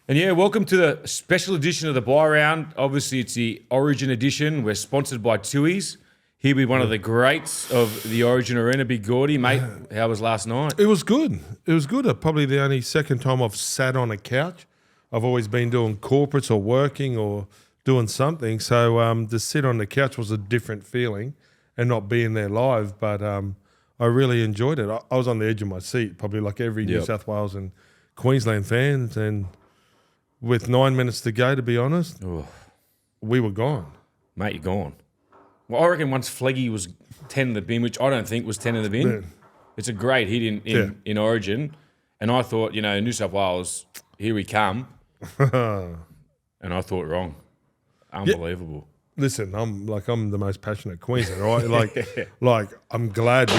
And yeah, welcome to the special edition of the Buy Round. Obviously, it's the Origin edition. We're sponsored by Tui's. Here with one of the greats of the Origin Arena, Big Gordy. Mate, how was last night? It was good. It was good. Probably the only second time I've sat on a couch. I've always been doing corporates or working or doing something. So to sit on the couch was a different feeling and not being there live. But I really enjoyed it. I was on the edge of my seat, probably like every New South Wales and Queensland fans. And with 9 minutes to go, to be honest, we were gone. Mate, you're gone. Well, I reckon once Fleggy was 10 in the bin, which I don't think was 10 in the bin, it's a great hit in Origin. And I thought, New South Wales, here we come. And I thought wrong. Unbelievable. Yeah. Listen, I'm the most passionate Queenslander, right? Like I'm glad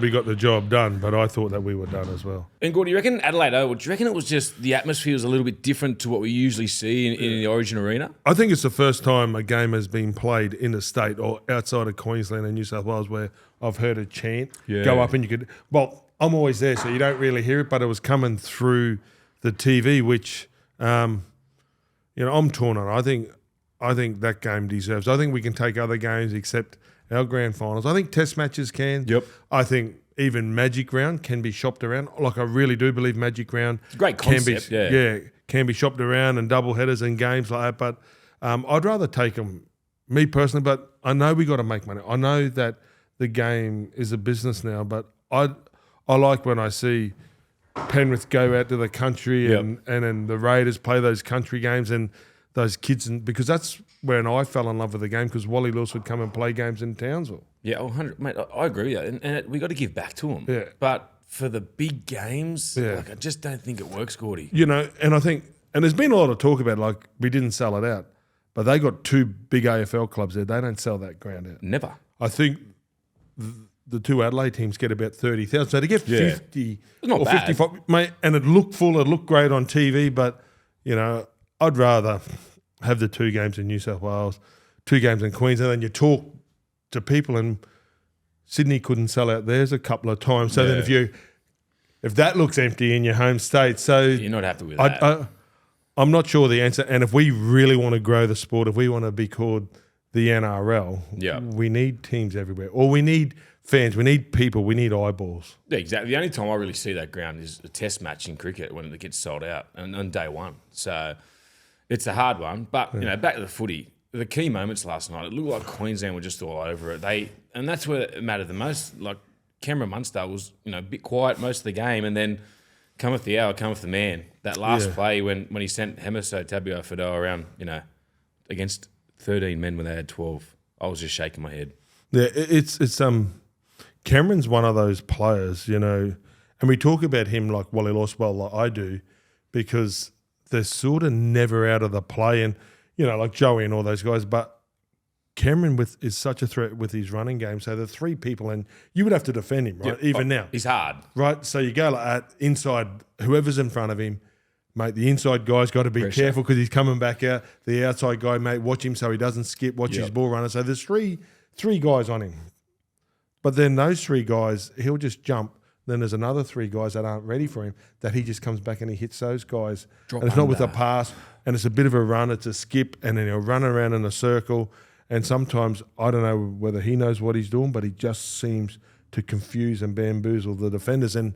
we got the job done, but I thought that we were done as well. And Gordon, you reckon Adelaide Oval, do you reckon it was just the atmosphere was a little bit different to what we usually see in the Origin Arena? I think it's the first time a game has been played in the state or outside of Queensland and New South Wales where I've heard a chant go up and you could. Well, I'm always there, so you don't really hear it, but it was coming through the TV, which I'm torn on. I think that game deserves. I think we can take other games except our grand finals. I think test matches can. Yep. I think even Magic Round can be shopped around. Like I really do believe Magic Round it's a great concept, can be shopped around and double headers and games like that. But I'd rather take them, me personally, but I know we got to make money. I know that the game is a business now, but I like when I see Penrith go out to the country and then the Raiders play those country games and those kids, because that's when I fell in love with the game, because Wally Lewis would come and play games in Townsville. Yeah, 100, mate, I agree with that. And we got to give back to them. Yeah. But for the big games, I just don't think it works, Gordy. And I think, and there's been a lot of talk about, like, we didn't sell it out, but they got two big AFL clubs there. They don't sell that ground out. Never. I think the two Adelaide teams get about 30,000. So to get 50 or 55, mate, and it looked full, it looked great on TV, but, I'd rather have the two games in New South Wales, two games in Queensland, and you talk to people, and Sydney couldn't sell out theirs a couple of times. So then if that looks empty in your home state, so you're not happy with that. I'm not sure the answer. And if we really want to grow the sport, if we want to be called the NRL, we need teams everywhere, or we need fans, we need people, we need eyeballs. Yeah, exactly. The only time I really see that ground is a test match in cricket when it gets sold out and on day one. So it's a hard one, but back to the footy. The key moments last night, it looked like Queensland were just all over it. And that's where it mattered the most. Like Cameron Munster was, a bit quiet most of the game, and then cometh the hour, cometh the man. That last play when he sent Hemiso Tabuai-Fidow around, against 13 men when they had 12, I was just shaking my head. Yeah, it's Cameron's one of those players, and we talk about him like Wally Lewis, well, like I do, because they're sort of never out of the play, and like Joey and all those guys. But Cameron is such a threat with his running game. So the three people, and you would have to defend him, right? Even now, he's hard, right? So you go like that inside, whoever's in front of him, mate. The inside guy's got to be careful because he's coming back out. The outside guy, mate, watch him so he doesn't skip. Watch his ball runner. So there's three guys on him, but then those three guys, he'll just jump. Then there's another three guys that aren't ready for him that he just comes back and he hits those guys. And it's not with a pass, and it's a bit of a run, it's a skip, and then he'll run around in a circle. And sometimes, I don't know whether he knows what he's doing, but he just seems to confuse and bamboozle the defenders. And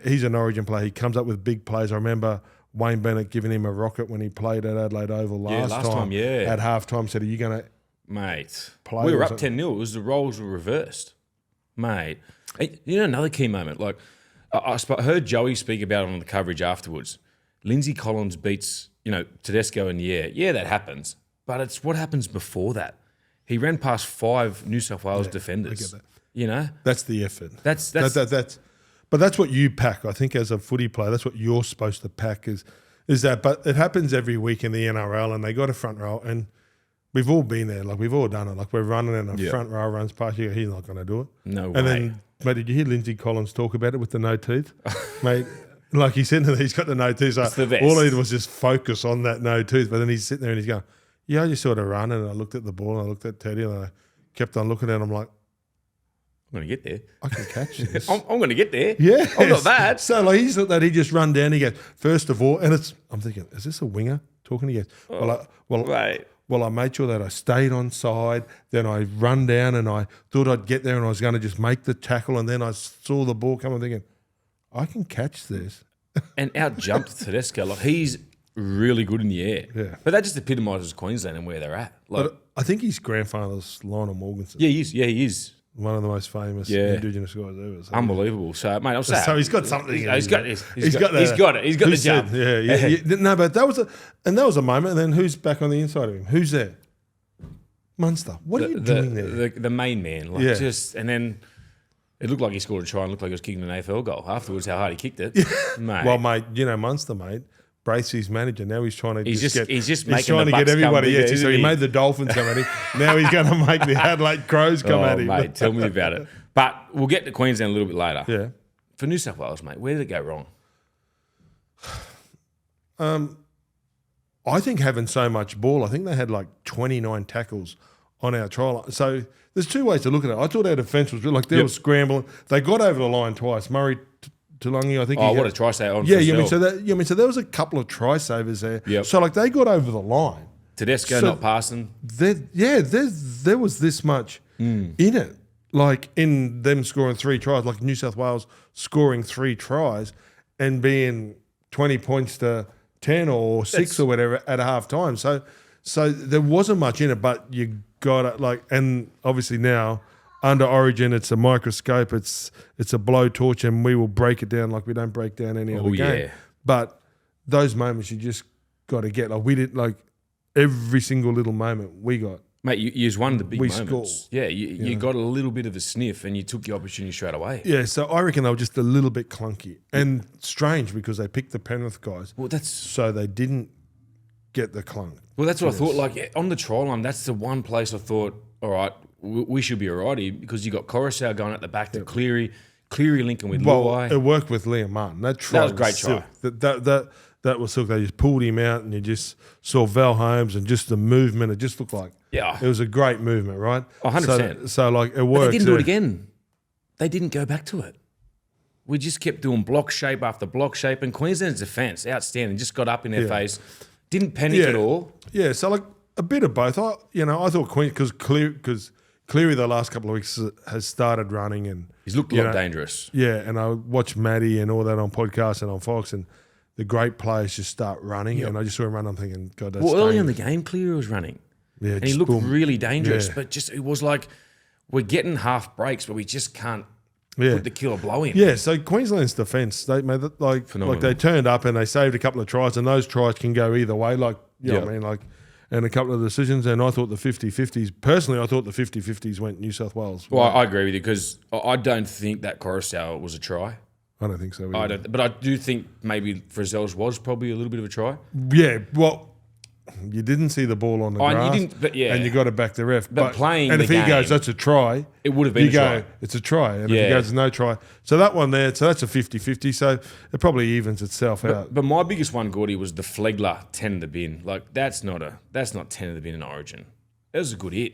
he's an Origin player. He comes up with big plays. I remember Wayne Bennett giving him a rocket when he played at Adelaide Oval last time. At halftime, said, are you going to play? We were up 10-0. It was the roles were reversed. Mate. Another key moment, like I heard Joey speak about it on the coverage afterwards. Lindsay Collins beats, Tedesco in the air. Yeah, that happens, but it's what happens before that. He ran past 5 New South Wales defenders. I get that. That's the effort. That's but that's what you pack. I think as a footy player, that's what you're supposed to pack is that. But it happens every week in the NRL, and they got a front row, and we've all been there. Like we've all done it. Like we're running, and a front row runs past you. He's not going to do it. No way. And then, mate, did you hear Lindsay Collins talk about it with the no teeth? Mate, like he said, he's got the no teeth. So all he did was just focus on that no tooth. But then he's sitting there and he's going, I just sort of run, and I looked at the ball and I looked at Teddy and I kept on looking at him. I'm like, I'm going to get there. I can catch this. I'm going to get there. Yeah, I'm not bad. So like he's thought that he just run down. He goes, first of all, and I'm thinking, is this a winger talking? He goes, Right. Well, I made sure that I stayed on side. Then I run down and I thought I'd get there and I was going to just make the tackle. And then I saw the ball come. I'm thinking, I can catch this. And out jumped Tedesco. Like he's really good in the air. Yeah. But that just epitomises Queensland and where they're at. Like, But I think his grandfather's Lionel Morganson. yeah, he is. Yeah, he is. One of the most famous Indigenous guys ever. So. Unbelievable. So, mate, I'm saying. So he's got something. He's got it. He's got it. He's got the jump. Yeah. No, but that was a moment. And then who's back on the inside of him? Who's there? Munster. What are you doing there? The main man. Like and then it looked like he scored a try and looked like he was kicking an AFL goal. Afterwards, how hard he kicked it. Mate. Well, mate, Munster, mate. Bracey's manager. Now he's trying to he's just he's trying to get everybody. Yes, so he made the Dolphins come at him. Now he's going to make the Adelaide Crows come at him. Mate, tell me about it. But we'll get to Queensland a little bit later. Yeah. For New South Wales, mate, where did it go wrong? I think having so much ball, I think they had like 29 tackles on our try line. So there's two ways to look at it. I thought our defence was like they were scrambling. They got over the line twice. Murray Tulangi, I think. Oh, what a try save on! Yeah, so there was a couple of try savers there. Yep. So like they got over the line. Tedesco not passing. There was this much in it. Like in them scoring 3 tries, like New South Wales scoring 3 tries and being 20 points to 10 or 6 or whatever at a half time. So there wasn't much in it, but you got it like, and obviously now under Origin, it's a microscope, it's a blowtorch, and we will break it down like we don't break down any other game. Yeah. But those moments you just got to get. Like we did, like every single little moment we got. Mate, you used one of the big moments. Scored. Yeah, you got a little bit of a sniff and you took the opportunity straight away. Yeah, so I reckon they were just a little bit clunky and strange because they picked the Penrith guys. Well, so they didn't get the clunk. Well, that's what I thought. Like on the try line, that's the one place I thought, all right, we should be all right here because you got Coruscant going at the back to Cleary linking with Luai. It worked with Liam Martin. That was a great try. That was silk. They just pulled him out and you just saw Val Holmes and just the movement. It just looked like it was a great movement, right? 100%. So like it worked. But they didn't do it again. They didn't go back to it. We just kept doing block shape after block shape, and Queensland's defence, outstanding, just got up in their face, didn't panic at all. Yeah, so like a bit of both. I thought because Cleary the last couple of weeks has started running and he's looked a lot dangerous. Yeah, and I watched Maddie and all that on podcasts and on Fox, and the great players just start running, and I just saw him run. I'm thinking, God, that's early in the game, Cleary was running. Yeah, and he looked really dangerous, but just it was like we're getting half breaks, but we just can't put the killer blow in. Yeah, so Queensland's defence, they made it like they turned up and they saved a couple of tries, and those tries can go either way. Like you know what I mean, like. And a couple of decisions, and I thought the 50-50s, personally, I thought the 50-50s went New South Wales. Well, I agree with you because I don't think that Coruscant was a try. I don't think so either. I don't, but I do think maybe Frizzell's was probably a little bit of a try. Yeah, well, you didn't see the ball on the grass, you didn't, and you got to back the ref. But playing and the if he goes, that's a try, it would have been a try. It's a try. And if he goes, no try. So that one there, so that's a 50-50. So it probably evens itself out. But my biggest one, Gordy, was the Flegler 10 in the bin. Like that's not 10 in the bin in Origin. That was a good hit.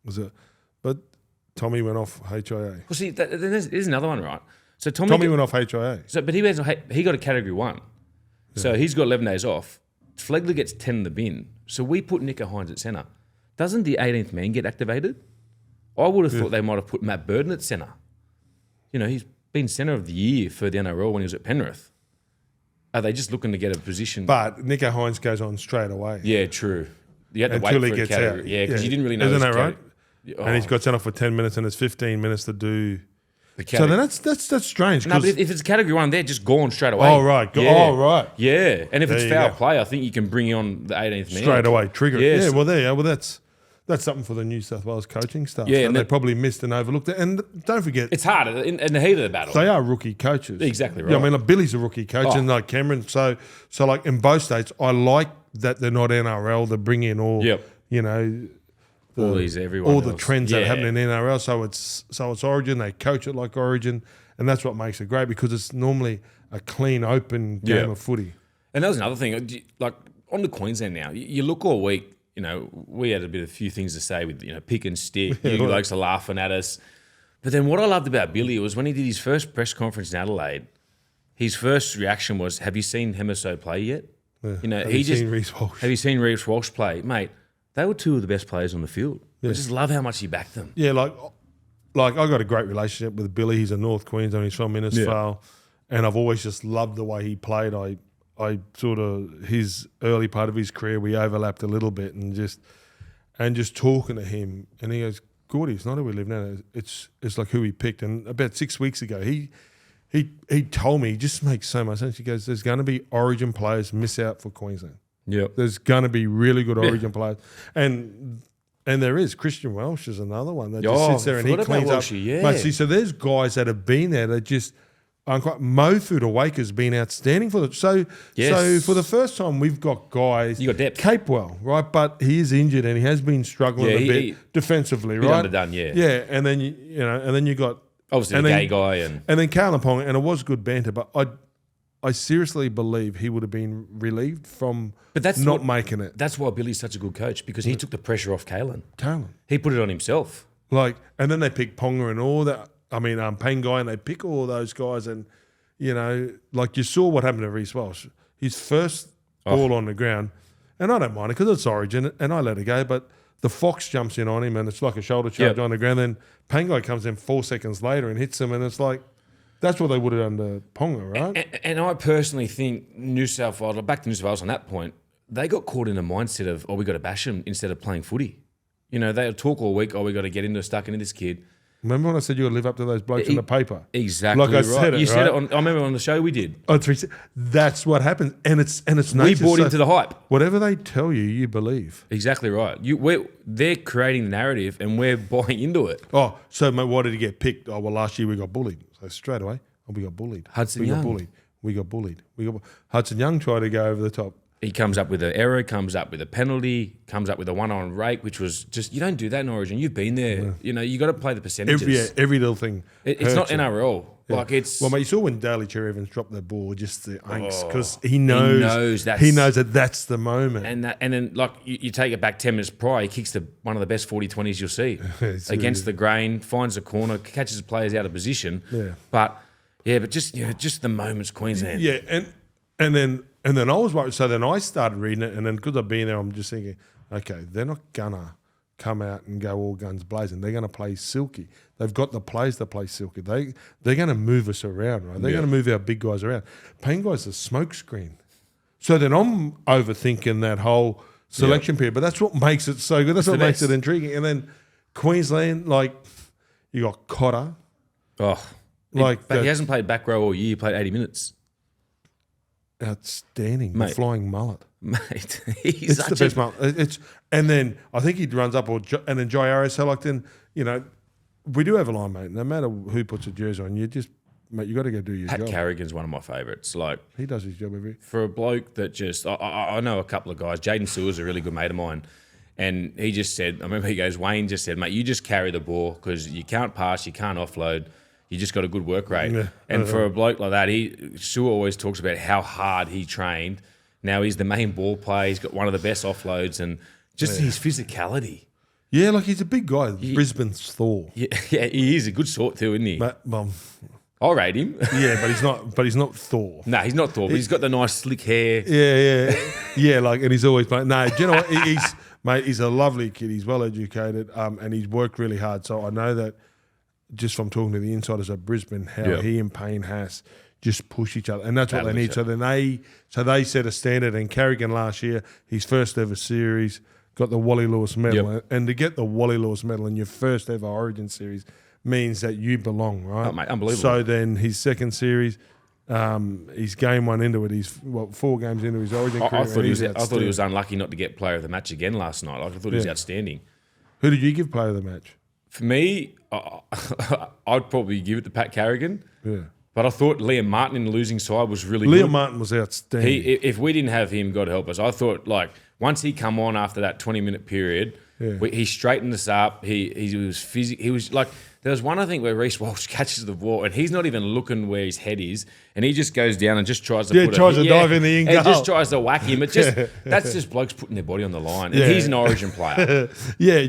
Was it? But Tommy went off HIA. Well, see, there's another one, right? So Tommy went off HIA. So, but he got a category 1. Yeah. So he's got 11 days off. Flegler gets 10 in the bin. So we put Nico Hines at centre. Doesn't the 18th man get activated? I would have thought they might have put Matt Burden at centre. You know, he's been centre of the year for the NRL when he was at Penrith. Are they just looking to get a position? But Nico Hines goes on straight away. Yeah, true. You had to until wait he for gets a category. out. Yeah, because you didn't really know. Isn't that right? And he's got sent off for 10 minutes and it's 15 minutes to do... So then that's strange. No, but if it's category 1, they're just gone straight away. Oh, right. Yeah. Oh, right. Yeah. And if it's foul play, I think you can bring on the 18th man. Straight away, trigger it. Yeah, Yeah, well, there you go. Well, that's something for the New South Wales coaching staff. Yeah, and they probably missed and overlooked it. And don't forget... It's hard in the heat of the battle. They are rookie coaches. Exactly right. Yeah, I mean, like Billy's a rookie coach and like Cameron. So like in both states, I like that they're not NRL. They bring in all, you know... all the trends that happen in NRL. So it's Origin. They coach it like Origin. And that's what makes it great because it's normally a clean, open game of footy. And that was another thing. Like on the Queensland now, you look all week. You know, we had a few things to say with pick and stick. You blokes are laughing at us, But then what I loved about Billy was when he did his first press conference in Adelaide, his first reaction was, "Have you seen Hemiso play yet?" Yeah. You know, Have you seen Reece Walsh? Have you seen Reece Walsh play, mate? They were two of the best players on the field. I just love how much he backed them. Yeah, like I got a great relationship with Billy. He's a North Queensland. He's from Innisfail, and I've always just loved the way he played. I sort of his early part of his career we overlapped a little bit, and just talking to him, and he goes, "Gordy, it's not who we live now. It's like who he picked." And about 6 weeks ago, he told me, it just makes so much sense. He goes, "There's going to be Origin players miss out for Queensland. Yep. There's going to be really good Origin players, and there is. Christian Welsh is another one that just sits there and he cleans up. Mate, see, so there's guys that have been there that just Mofu to Wake has been outstanding for them. So for the first time, we've got guys. You got depth. Capewell, right? But he is injured and he has been struggling a bit defensively, right? Underdone, Yeah, and then you got obviously the gay guy and then Carlin Pong, and it was good banter, but I seriously believe he would have been relieved from not making it. That's why Billy's such a good coach, because he took the pressure off Kalen. Talent. He put it on himself. And then they pick Ponga and all that. I mean, Pangai, and they pick all those guys, and you saw what happened to Reece Walsh. His first ball on the ground, and I don't mind it because it's Origin, and I let it go. But the Fox jumps in on him, and it's like a shoulder charge on the ground. Then Pangai comes in 4 seconds later and hits him, and it's like. That's what they would have done to Ponga, right? And I personally think New South Wales, back to New South Wales on that point, they got caught in a mindset of, we got to bash them instead of playing footy. They'll talk all week, we got to get stuck into this kid. Remember when I said you got to live up to those blokes in the paper? Exactly like I said it, you said right? it I remember on the show we did. That's what happens. And it's nature. We bought into the hype. Whatever they tell you, you believe. Exactly right. They're creating the narrative and we're buying into it. Oh, so mate, why did he get picked? Oh, well, last year we got bullied. So straight away, we got bullied. Hudson Young. We got bullied. Hudson Young tried to go over the top. He comes up with an error, comes up with a penalty, comes up with a one-on rake, which was just, you don't do that in Origin. You've been there. Yeah. You got to play the percentages. Every little thing. It's not NRL. Yeah. Like it's. Well, mate, you saw when Daly Cherry Evans dropped the ball, just the angst, because he knows that that's the moment. And then like you take it back 10 minutes prior, he kicks one of the best 40-20s you'll see against the grain, finds a corner, catches the players out of position. Yeah. But just the moments Queensland. Yeah, and then I was worried. So then I started reading it, and then because I've been there, I'm just thinking, okay, they're not gonna come out and go all guns blazing. They're gonna play silky. They've got the players to play silky. They're gonna move us around, right? They're gonna move our big guys around. Payne guy's a smoke screen. So then I'm overthinking that whole selection period, but that's what makes it so good. That's what makes it intriguing. And then Queensland, like you got Cotter. Oh, but he hasn't played back row all year. He played 80 minutes. Outstanding, mate. The flying mullet, mate. He's it's the best mullet. And then I think he runs up, and then Jai Arias. So like then, we do have a line, mate. No matter who puts a jersey on, you got to go do your job. Pat Carrigan's one of my favourites. Like he does his job for a bloke that just. I know a couple of guys. Jaden Sewer's a really good mate of mine, and he just said. I remember he goes. Wayne just said, "Mate, you just carry the ball because you can't pass, you can't offload." You just got a good work rate. Yeah. And for a bloke like that, Sue always talks about how hard he trained. Now he's the main ball player. He's got one of the best offloads and just his physicality. Yeah, like he's a big guy. Brisbane's Thor. Yeah, he is a good sort too, isn't he? But, I'll rate him. Yeah, but he's not Thor. No, he's not Thor, but he's got the nice slick hair. Yeah, like, and he's always playing. No, do you know what? He's a lovely kid. He's well educated, and he's worked really hard. So I know that just from talking to the insiders of Brisbane, how he and Payne has just push each other, and that's what they need. So then they set a standard. And Carrigan last year, his first ever series, got the Wally Lewis medal, and to get the Wally Lewis medal in your first ever Origin series means that you belong, right? Oh, mate, unbelievable. So then his second series, he's game one into it. He's 4 games into his Origin career. I thought he was unlucky not to get player of the match again last night. Like, I thought he was outstanding. Who did you give player of the match? For me, I'd probably give it to Pat Carrigan. Yeah. But I thought Liam Martin in the losing side was really good. Liam Martin was outstanding. If we didn't have him, God help us, I thought, like, once he come on after that 20-minute period, he straightened us up. He was physical. He was like, there was one, I think, where Reece Walsh catches the ball and he's not even looking where his head is, and he just goes down and just tries to dive in the in goal. He just tries to whack him. That's just blokes putting their body on the line, and he's an Origin player. Yeah,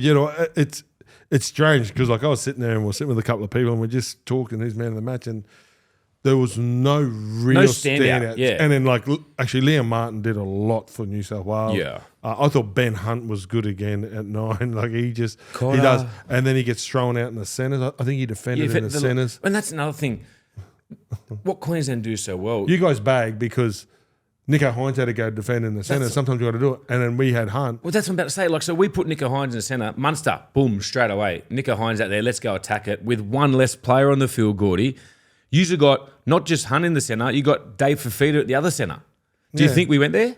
it's strange because like I was sitting there and we're sitting with a couple of people and we're just talking who's man of the match and there was no real standout. Yeah. And then actually Liam Martin did a lot for New South Wales. Yeah. I thought Ben Hunt was good again at 9. Like he does, and then he gets thrown out in the centres. I think he defended in the centres. And that's another thing. What Queensland do so well. You guys bag because Nico Hines had to go defend in the centre. Sometimes you got to do it. And then we had Hunt. Well, that's what I'm about to say. Like, so we put Nico Hines in the centre. Munster, boom, straight away. Nico Hines out there, let's go attack it. With one less player on the field, Gordy, you've got not just Hunt in the centre, you got Dave Fafita at the other centre. Do you think we went there?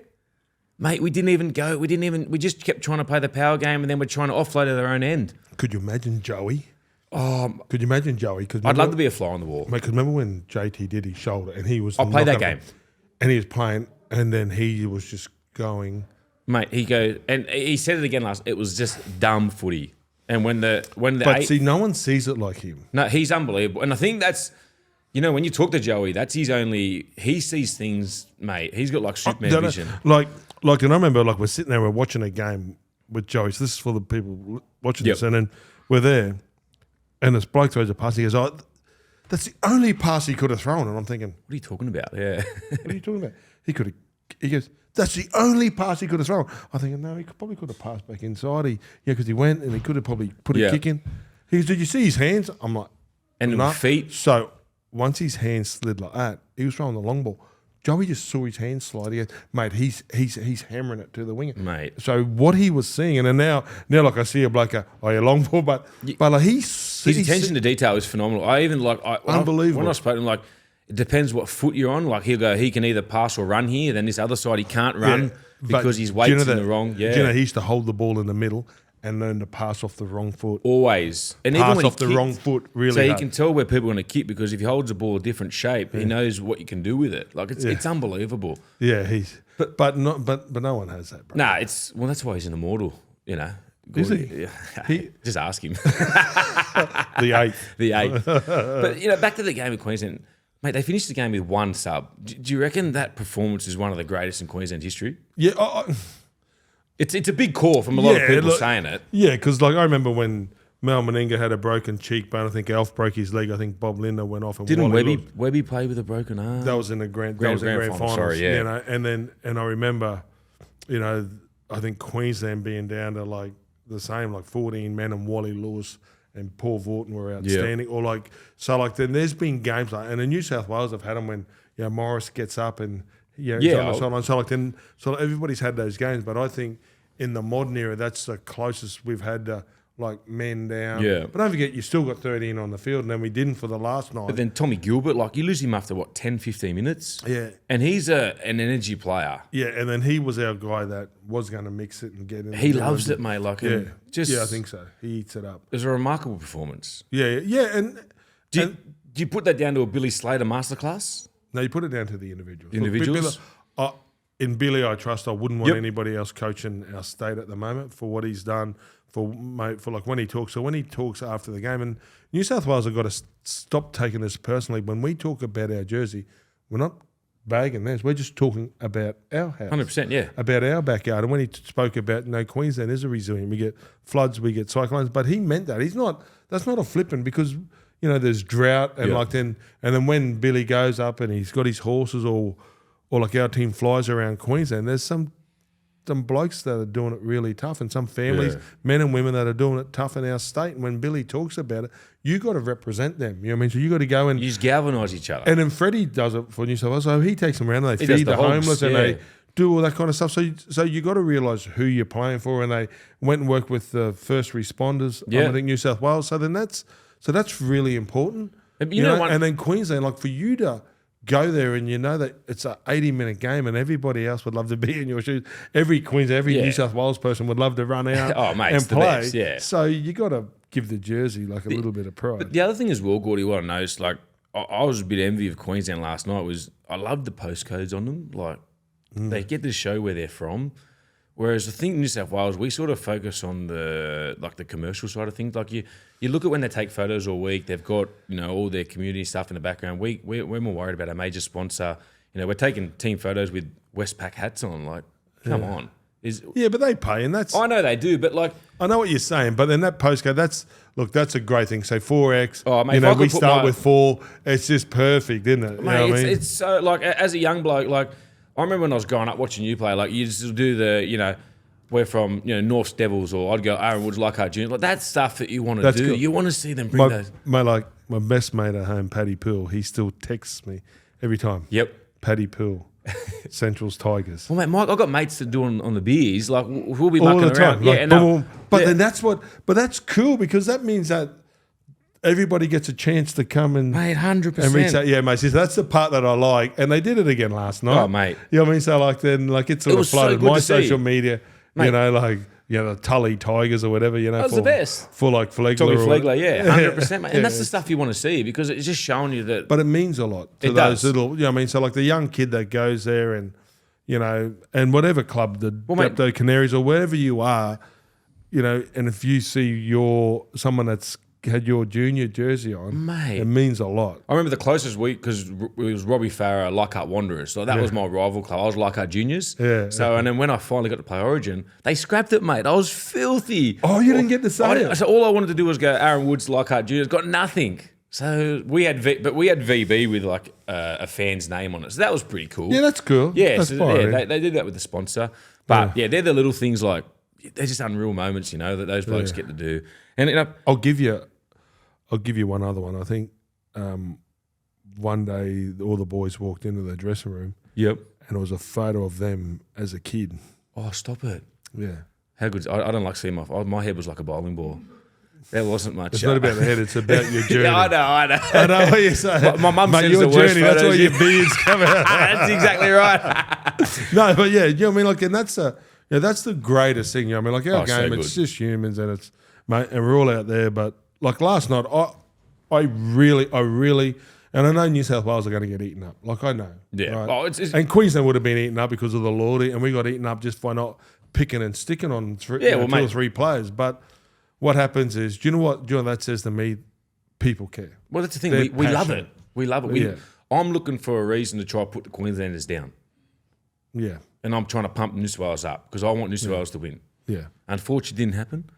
Mate, we didn't even go. We just kept trying to play the power game and then we're trying to offload at their own end. Could you imagine Joey? Could you imagine Joey? I'd love to be a fly on the wall. Mate, because remember when JT did his shoulder and he was... I played that game. And he was playing and then he was just going... Mate, he goes... And he said it again it was just dumb footy. And when the see, no one sees it like him. No, he's unbelievable. And I think that's... You know, when you talk to Joey, that's his only... He sees things, mate. He's got like Superman vision. And I remember we're sitting there, we're watching a game with Joey. So this is for the people watching this. And then we're there and this bloke throws a pass. He goes, that's the only pass he could have thrown. And I'm thinking... What are you talking about? Yeah. What are you talking about? He goes, that's the only pass he could have thrown. I'm thinking, no, he probably could have passed back inside. Because he went and he could have probably put a kick in. He goes, did you see his hands? I'm like... And no. feet. So once his hands slid like that, he was throwing the long ball. Joey just saw his hands slide. He goes, mate, he's hammering it to the winger. Mate. So what he was seeing, and then now like I see a bloke go, long ball, but like his attention to detail is phenomenal. I even unbelievable. When I spoke to him, it depends what foot you're on. Like he'll go, he can either pass or run here. Then this other side he can't run because his weight's in the wrong. Yeah. Do you know he used to hold the ball in the middle and learn to pass off the wrong foot. Always. And pass even when off the wrong foot really So hard. he can tell where people are going to kick because if he holds the ball a different shape, he knows what you can do with it. Like it's unbelievable. Yeah, but no one has that, bro. Nah, that's why he's an immortal, you know. Is he? Just ask him. The eighth. The eighth. But, back to the game of Queensland. Mate, they finished the game with one sub. Do you reckon that performance is one of the greatest in Queensland history? Yeah. It's a big call from a lot of people saying it. Yeah, because I remember when Mal Meninga had a broken cheekbone. I think Alf broke his leg. I think Bob Linder went off. And didn't Webby play with a broken arm? That was in the grand final. Sorry, yeah. And I remember, I think Queensland being down to the same 14 men and Wally Lewis and Paul Vaughton were outstanding. Or then there's been games and in New South Wales have had them when Morris gets up and. So everybody's had those games, but I think in the modern era, that's the closest we've had to men down. Yeah. But don't forget, you still got 13 on the field, and then we didn't for the last night. But then Tommy Gilbert, you lose him after 10, 15 minutes. Yeah. And he's an energy player. Yeah, and then he was our guy that was going to mix it and get in. He loves it, mate. I think so. He eats it up. It was a remarkable performance. Yeah. And do you put that down to a Billy Slater masterclass? No, you put it down to the individuals. Individuals? In Billy, I trust. I wouldn't want anybody else coaching our state at the moment for what he's done for when he talks. So when he talks after the game, and New South Wales have got to stop taking this personally. When we talk about our jersey, we're not bagging theirs. We're just talking about our house. 100%, yeah. About our backyard. And when he spoke about, Queensland is a resilient. We get floods, we get cyclones. But he meant that. That's not a flipping because... there's drought and then when Billy goes up and he's got his horses or our team flies around Queensland, there's some blokes that are doing it really tough and some families, men and women that are doing it tough in our state. And when Billy talks about it, you got to represent them. You know what I mean? So you got to go and you just galvanise each other. And then Freddie does it for New South Wales. So he takes them around and they feed the homeless and they do all that kind of stuff. So you got to realise who you're playing for. And they went and worked with the first responders. I think New South Wales. So then that's really important. And then Queensland, for you to go there and that it's an 80-minute game and everybody else would love to be in your shoes. Every New South Wales person would love to run out and play. Best, yeah. So you got to give the jersey a little bit of pride. But the other thing as well, Gordy, what I noticed, I was a bit envy of Queensland last night was I loved the postcodes on them. They get to show where they're from. Whereas I think New South Wales, we sort of focus on the commercial side of things. You look at when they take photos all week, they've got all their community stuff in the background. We're more worried about a major sponsor. We're taking team photos with Westpac hats on. Come on, Yeah, but they pay, and that's. I know they do, but like I know what you're saying, but then that postcode, that's a great thing. So 4X, Oh, mate, if I could we put start my- with 4. It's just perfect, isn't it? You know mate, what I mean? it's so like as a young bloke, like I remember when I was growing up watching you play, like you just do the we're from North's Devils, or I'd go Aaron Woods, Leichhardt Junior. Like that's stuff that you want to That's do. cool. You want to see them bring those. my best mate at home, Paddy Poole, he still texts me every time. Yep. Paddy Poole, Central's Tigers. Well, mate, Mike, I've got mates that do on the beers. Like we'll be All mucking the around. time. Yeah, Like, and boom. But yeah. then that's cool because that means that everybody gets a chance to come and Mate, 100%. and reach out. Yeah, mate. So that's the part that I like, and they did it again last night. Oh, mate. You know what I mean? So like then it sort of was so flooded good my to see. social media. Mate. The Tully Tigers or whatever. That was the best. For like Flegler. Tommy or- Flegler, yeah, 100%, mate. Yeah. And that's the stuff you want to see because it's just showing you that. But it means a lot to It those does. little. You know what I mean? So like the young kid that goes there and and whatever club, the mate- Depto Canaries or wherever you are, and if you see someone that's had your junior jersey on, Mate. it means a lot. I remember the closest week because it was Robbie Farah, Leichhardt Wanderers. So that was my rival club. I was Leichhardt Juniors. Yeah, So and then when I finally got to play Origin, they scrapped it, mate. I was filthy. Oh, you didn't get to say it. So all I wanted to do was go Aaron Woods, Leichhardt Juniors. Got nothing. So we had VB with like a fan's name on it. So that was pretty cool. Yeah, that's cool. Yeah, that's so, fine. yeah, they did that with the sponsor. But yeah, they're the little things like they're just unreal moments, that those blokes get to do. And I'll give you one other one. I think one day all the boys walked into the dressing room. Yep. And it was a photo of them as a kid. Oh, stop it. Yeah. How good? I don't like seeing my head was like a bowling ball. There wasn't much. It's not about the head, it's about your journey. Yeah, I know. I know what you're saying. My mum Mate, sends your the worst journey, that's why photos. your beards come out. That's exactly right. No, but yeah, you know what I mean? Like, and that's the greatest thing, you know what I mean? Like, our Oh, so game, it's good. just humans and mate, and we're all out there. But like last night, I really, and I know New South Wales are going to get eaten up. Like, I know. Yeah. Right? Oh, it's- and Queensland would have been eaten up because of the Lordy, and we got eaten up just by not picking and sticking on two or mate. three players. But what happens is, do you know what that says to me? People care. Well, that's the thing. They're We love passionate. it. We love it. Yeah. I'm looking for a reason to try to put the Queenslanders down. Yeah. And I'm trying to pump New South Wales up because I want New South Wales to win. Yeah. Unfortunately, it didn't happen.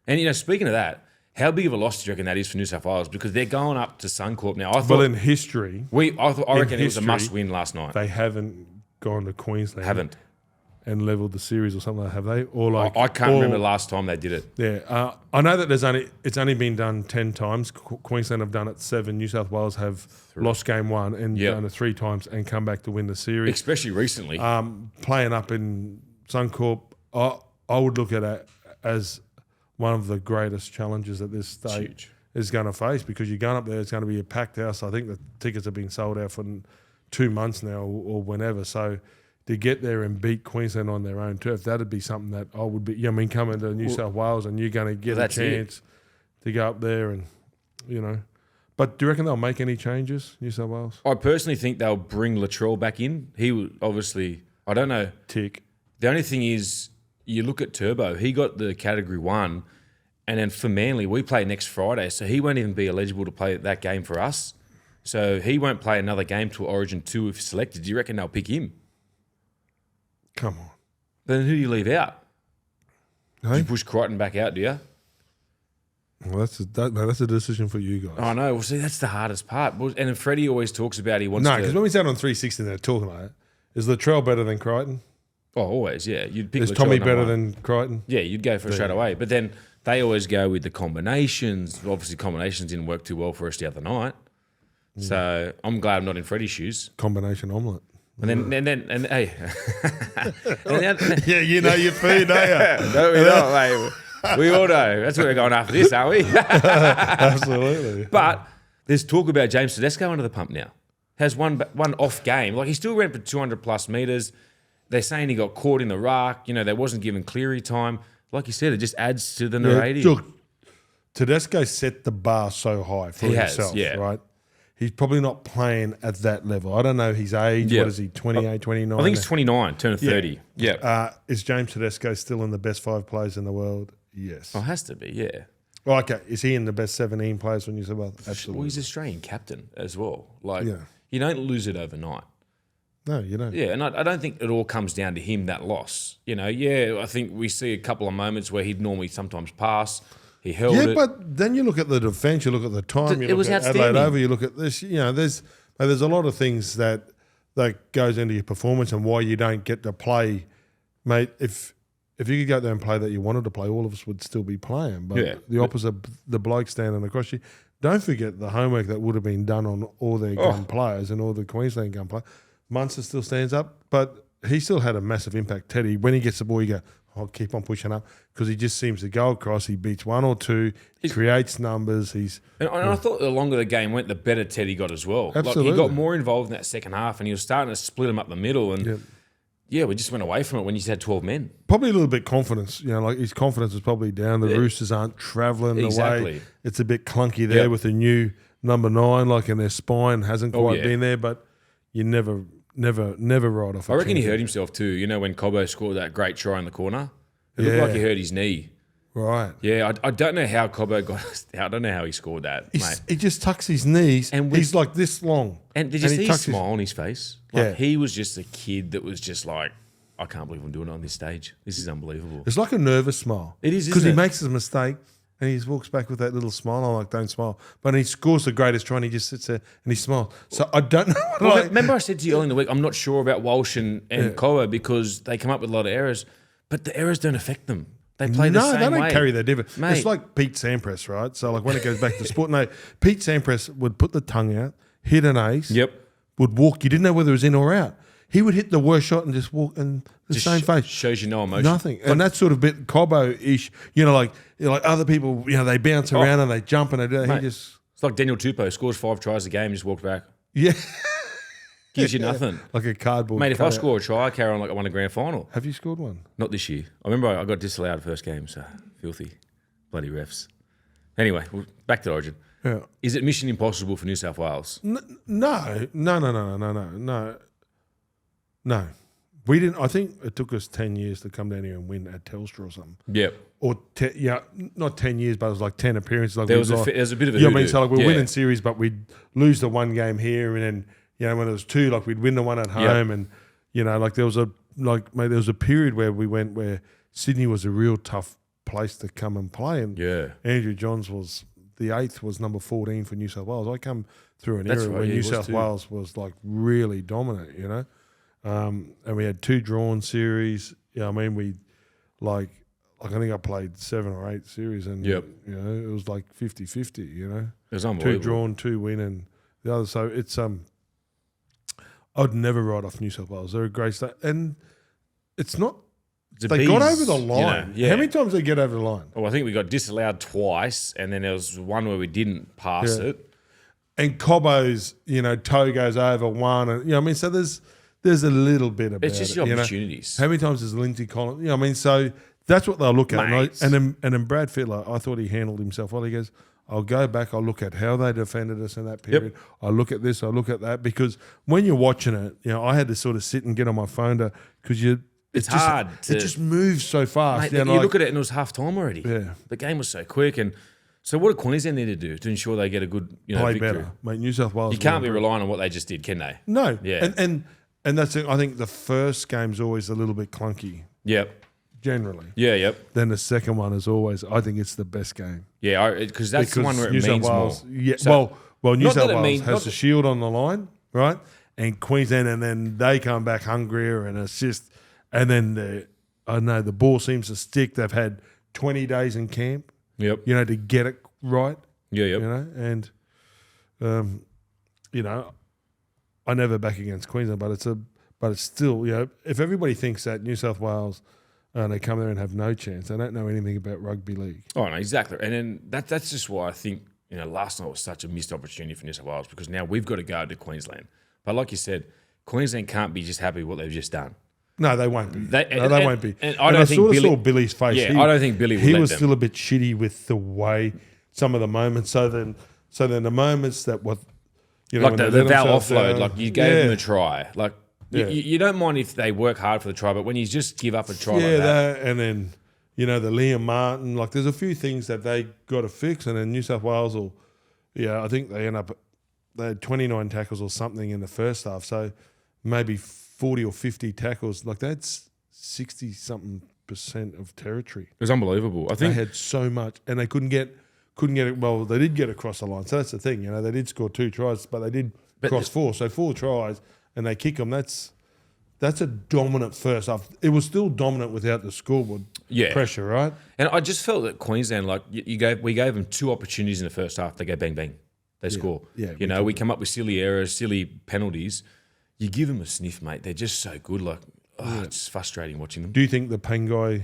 And, speaking of that, how big of a loss do you reckon that is for New South Wales? Because they're going up to Suncorp now. I Well, in history, I reckon it was a history, must-win last night. they haven't gone to Queensland. Haven't. And leveled the series or something, have they? Or like I can't remember the last time they did it. Yeah, I know that it's only been done 10 times. Queensland have done it 7. New South Wales have lost game 1 and Yep. done it 3 times and come back to win the series. Especially recently. Playing up in Suncorp, I would look at it as one of the greatest challenges that this state huge. is going to face because you're going up there, it's going to be a packed house. I think the tickets have been sold out for 2 months now or whenever. So to get there and beat Queensland on their own turf, that'd be something that I would be. Coming to New South Wales and you're going to get a that's chance to go up there and But do you reckon they'll make any changes, New South Wales? I personally think they'll bring Latrell back in. He would obviously, I don't know. Tick. The only thing is, you look at Turbo. He got the Category 1, and then for Manly, we play next Friday, so he won't even be eligible to play that game for us. So he won't play another game till Origin 2 if selected. Do you reckon they'll pick him? Come on. Then who do you leave out? Do Hey? you push Crichton back out, do you? Well, that's a decision for you guys. I know. Well, see, that's the hardest part. And then Freddie always talks about he wants No, to... because when we sat on 360 and they're talking like that, is Latrell better than Crichton? Oh, always, yeah. You'd pick Is Latrell Tommy number better 1. than Crichton? Yeah, you'd go for it straight away. But then they always go with the combinations. Obviously, combinations didn't work too well for us the other night. So I'm glad I'm not in Freddie's shoes. Combination omelette. And then hey. And then, Yeah, you know your food, don't you? no, we don't, mate. We all know. That's where we're going after this, aren't we? Absolutely. But there's talk about James Tedesco under the pump now. Has one off game. Like, he still ran for 200 plus metres. They're saying he got caught in the ruck. They wasn't given Cleary time. Like you said, it just adds to the narrative. Look, Tedesco set the bar so high for He has, himself, yeah. right? He's probably not playing at that level. I don't know his age. Yeah. What is he, 28, 29? I think he's 29, turning 30. Yeah. Is James Tedesco still in the best 5 players in the world? Yes. Oh, has to be, yeah. Well, okay. Is he in the best 17 players for New South Wales? Well, Absolutely. he's Australian captain as well. Like, Yeah. you don't lose it overnight. No, you don't. Yeah, and I don't think it all comes down to him, that loss. I think we see a couple of moments where he'd normally sometimes pass. He held it. Yeah, but then you look at the defence, you look at the time, you It look was at outstanding. Adelaide over, you look at this. There's a lot of things that goes into your performance and why you don't get to play, mate. If you could go there and play that you wanted to play, all of us would still be playing. But the opposite, the bloke standing across you. Don't forget the homework that would have been done on all their gun players and all the Queensland gun players. Munster still stands up, but he still had a massive impact. Teddy, when he gets the ball, you go, I'll keep on pushing up because he just seems to go across. He beats one or two, he creates numbers. And I thought the longer the game went, the better Teddy got as well. Absolutely. Like, he got more involved in that second half and he was starting to split them up the middle. And we just went away from it when you had 12 men. Probably a little bit confidence. Like his confidence is probably down. The Roosters aren't travelling the way. It's a bit clunky there with the new number 9, and their spine hasn't quite been there, but you never ride off. I reckon he hurt himself too. When Cobbo scored that great try in the corner, it looked like he hurt his knee. Right. Yeah, I don't know how Cobbo got. I don't know how he scored that, mate. He just tucks his knees, and he's like this long. And did you see his smile on his face? He was just a kid that was just like, I can't believe I'm doing it on this stage. This is unbelievable. It's like a nervous smile. It is, because he makes a mistake. And he just walks back with that little smile. I'm like, don't smile. But he scores the greatest try and he just sits there and he smiles. So I don't know. Remember I said to you earlier in the week, I'm not sure about Walsh and Cobbo because they come up with a lot of errors, but the errors don't affect them. They play the same way. No, they don't carry their dividend. Mate. It's like Pete Sampras, right? So when it goes back to sport, Pete Sampras would put the tongue out, hit an ace, would walk. You didn't know whether it was in or out. He would hit the worst shot and just walk and the just same face. Shows you no emotion. Nothing. And that's sort of bit Cobbo-ish. Like other people, they bounce around and they jump and they do. Mate, it's like Daniel Tupou scores 5 tries a game, just walked back. Yeah. Gives you nothing. Like a cardboard. Mate, if I score a try, I carry on like I won a grand final. Have you scored one? Not this year. I remember I got disallowed first game, so filthy. Bloody refs. Anyway, back to Origin. Yeah. Is it mission impossible for New South Wales? No. We didn't. I think it took us 10 years to come down here and win at Telstra or something. Yep. Or, not 10 years, but it was like 10 appearances. Like there was a bit of a we're winning series, but we'd lose the one game here. And then, when it was 2, we'd win the one at home. And, there was a period where we went where Sydney was a real tough place to come and play. And Andrew Johns was, the 8th was number 14 for New South Wales. I come through an era where New South Wales was really dominant, and we had 2 drawn series. We I think I played 7 or 8 series, and it was like 50-50. It was unbelievable. 2 drawn, 2 win, and the other. So it's I'd never write off New South Wales. They're a great state, and it's not. They got over the line. How many times did they get over the line? Oh, I think we got disallowed twice, and then there was one where we didn't pass it. And Cobbo's, toe goes over one, and so there's a little bit about it. It's just the opportunities. How many times has Lindsay Collins? So that's what they'll look at. And then Brad Fittler, I thought he handled himself well. He goes, I'll go back, I'll look at how they defended us in that period. I'll look at this, I'll look at that. Because when you're watching it, I had to sort of sit and get on my phone because it's hard. It just moves so fast. Mate, you look at it and it was half time already. Yeah. The game was so quick. And so what do Queensland need to do to ensure they get a good play victory? Better. Mate, New South Wales. You can't be relying on what they just did, can they? No. Yeah. And that's it. I think the first game's always a little bit clunky. Yep. Generally. Yeah, yep. Then the second one is always, I think it's the best game. Yeah, because that's the one where it means Wales, more. Yeah, so, well, New South Wales has the shield on the line, right? And Queensland, and then they come back hungrier, and it's just, and then the ball seems to stick. They've had 20 days in camp, to get it right. Yeah, yep. And, I never back against Queensland, but it's still, if everybody thinks that New South Wales, they come there and have no chance, they don't know anything about rugby league. Oh, no, exactly. And then that's just why I think, last night was such a missed opportunity for New South Wales because now we've got to go to Queensland. But like you said, Queensland can't be just happy with what they've just done. No, they won't be. They won't be. And I saw Billy's face. Yeah, I don't think Billy would He let was them. still a bit shitty with the way some of the moments. So then the moments that like the Val offload, like you gave them a try. Like Yeah. You don't mind if they work hard for the try, but when you just give up a try like that. Yeah, and then, the Liam Martin, there's a few things that they got to fix, and then New South Wales I think they had 29 tackles or something in the first half. So maybe 40 or 50 tackles. Like that's 60-something% of territory. It was unbelievable. I They think had so much, and they couldn't get it. Well, they did get across the line, so that's the thing. You know, they did score 2 tries, but they did cross 4. So 4 tries, and they kick them. That's a dominant first half. It was still dominant without the scoreboard pressure, right? And I just felt that Queensland, like we gave them 2 opportunities in the first half. They go bang bang, they score. Yeah, you know, we come up with silly errors, silly penalties. You give them a sniff, mate. They're just so good. Like, it's frustrating watching them. Do you think the Pangai